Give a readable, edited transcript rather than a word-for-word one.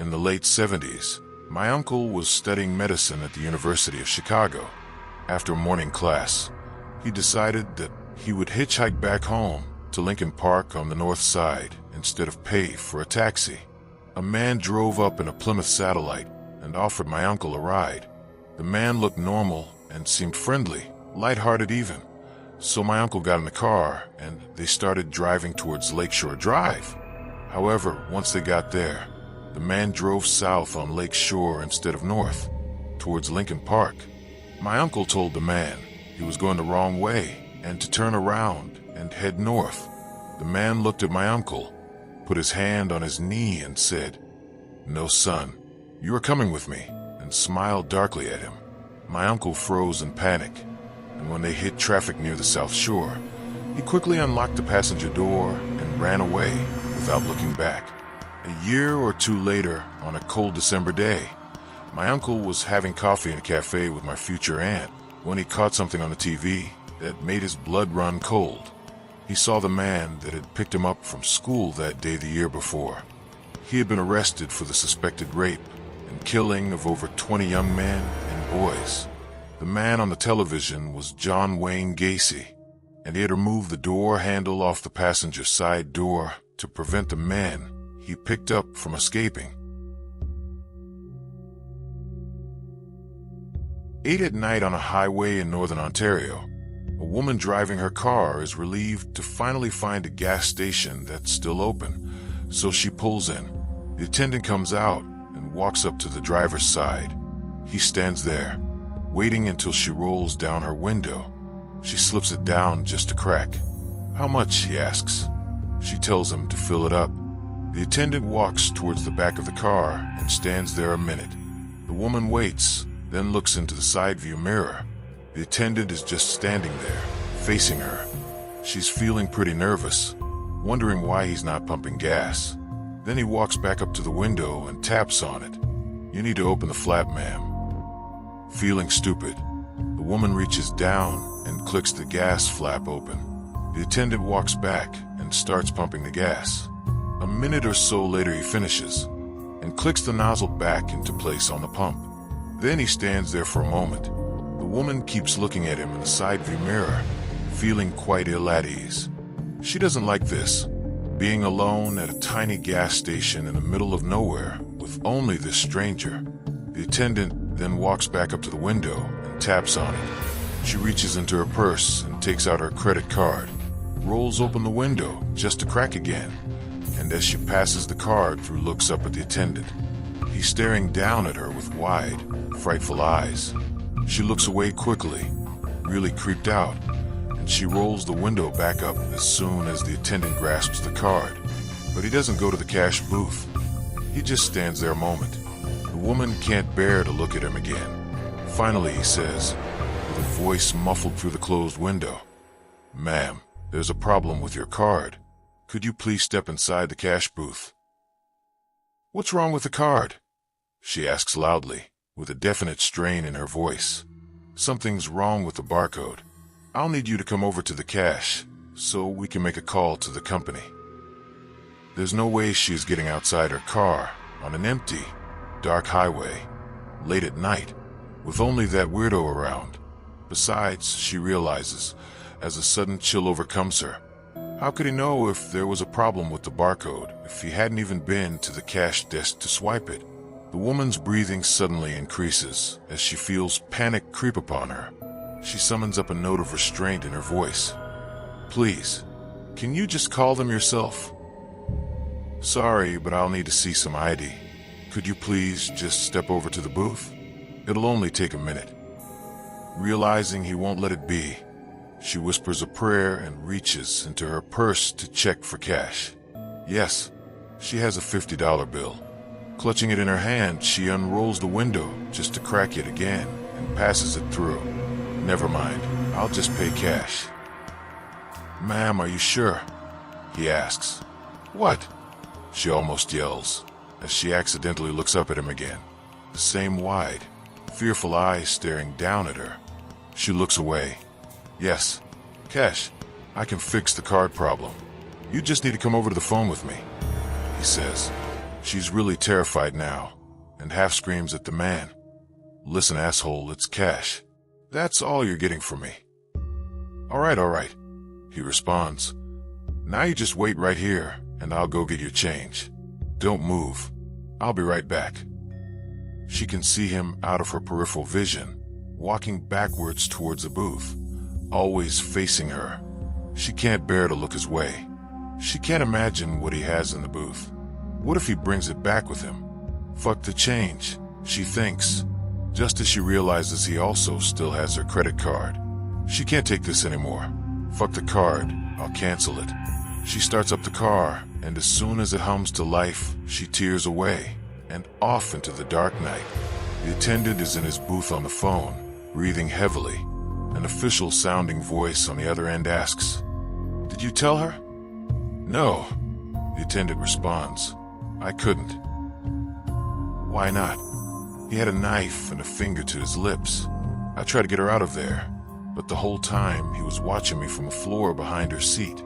In the late 70s, my uncle was studying medicine at the University of Chicago. After morning class, he decided that he would hitchhike back home to Lincoln Park on the north side instead of pay for a taxi. A man drove up in a Plymouth Satellite and offered my uncle a ride. The man looked normal and seemed friendly, lighthearted even. So my uncle got in the car and they started driving towards Lakeshore Drive. However, once they got there, the man drove south on Lakeshore instead of north, towards Lincoln Park. My uncle told the man he was going the wrong way and to turn around and head north. The man looked at my uncle, put his hand on his knee and said, "No, son, you are coming with me," and smiled darkly at him. My uncle froze in panic, and when they hit traffic near the South Shore, he quickly unlocked the passenger door and ran away without looking back. A year or two later, on a cold December day, my uncle was having coffee in a cafe with my future aunt when he caught something on the TV that made his blood run cold. He saw the man that had picked him up from school that day the year before. He had been arrested for the suspected rape and killing of over 20 young men and boys. The man on the television was John Wayne Gacy, and he had removed the door handle off the passenger side door to prevent the men he picked up from escaping. 8 at night on a highway in northern Ontario, a woman driving her car is relieved to finally find a gas station that's still open, so she pulls in. The attendant comes out and walks up to the driver's side. He stands there, waiting until she rolls down her window. She slips it down just a crack. "How much?" he asks. She tells him to fill it up. The attendant walks towards the back of the car and stands there a minute. The woman waits, then looks into the side view mirror. The attendant is just standing there, facing her. She's feeling pretty nervous, wondering why he's not pumping gas. Then he walks back up to the window and taps on it. "You need to open the flap, ma'am." Feeling stupid, the woman reaches down and clicks the gas flap open. The attendant walks back and starts pumping the gas. A minute or so later he finishes and clicks the nozzle back into place on the pump. Then he stands there for a moment. The woman keeps looking at him in the side view mirror, feeling quite ill at ease. She doesn't like this, being alone at a tiny gas station in the middle of nowhere with only this stranger. The attendant then walks back up to the window and taps on it. She reaches into her purse and takes out her credit card, rolls open the window just to crack again, and as she passes the card through, looks up at the attendant. He's staring down at her with wide, frightful eyes. She looks away quickly, really creeped out, and she rolls the window back up as soon as the attendant grasps the card. But he doesn't go to the cash booth. He just stands there a moment. The woman can't bear to look at him again. Finally, he says, with a voice muffled through the closed window, "Ma'am, there's a problem with your card. Could you please step inside the cash booth?" "What's wrong with the card?" she asks loudly, with a definite strain in her voice. "Something's wrong with the barcode. I'll need you to come over to the cash so we can make a call to the company." There's no way she is getting outside her car on an empty, dark highway, late at night, with only that weirdo around. Besides, she realizes, as a sudden chill overcomes her, how could he know if there was a problem with the barcode if he hadn't even been to the cash desk to swipe it? The woman's breathing suddenly increases as she feels panic creep upon her. She summons up a note of restraint in her voice. "Please, can you just call them yourself?" "Sorry, but I'll need to see some ID. Could you please just step over to the booth? It'll only take a minute." Realizing he won't let it be, she whispers a prayer and reaches into her purse to check for cash. Yes, she has a $50 bill. Clutching it in her hand, she unrolls the window just to crack it again and passes it through. "Never mind, I'll just pay cash." "Ma'am, are you sure?" he asks. "What?" she almost yells, as she accidentally looks up at him again. The same wide, fearful eyes staring down at her. She looks away. "Yes, cash. I can fix the card problem. You just need to come over to the phone with me," he says. She's really terrified now, and half screams at the man. "Listen, asshole, it's cash. That's all you're getting from me." All right, he responds. "Now you just wait right here, and I'll go get your change. Don't move. I'll be right back." She can see him out of her peripheral vision, walking backwards towards the booth, always facing her. She can't bear to look his way. She can't imagine what he has in the booth. What if he brings it back with him? Fuck the change, she thinks, just as she realizes he also still has her credit card. She can't take this anymore. Fuck the card, I'll cancel it. She starts up the car, and as soon as it hums to life, she tears away, and off into the dark night. The attendant is in his booth on the phone, breathing heavily. An official-sounding voice on the other end asks, "Did you tell her?" "No," the attendant responds. "I couldn't." "Why not?" "He had a knife and a finger to his lips. I tried to get her out of there, but the whole time he was watching me from the floor behind her seat.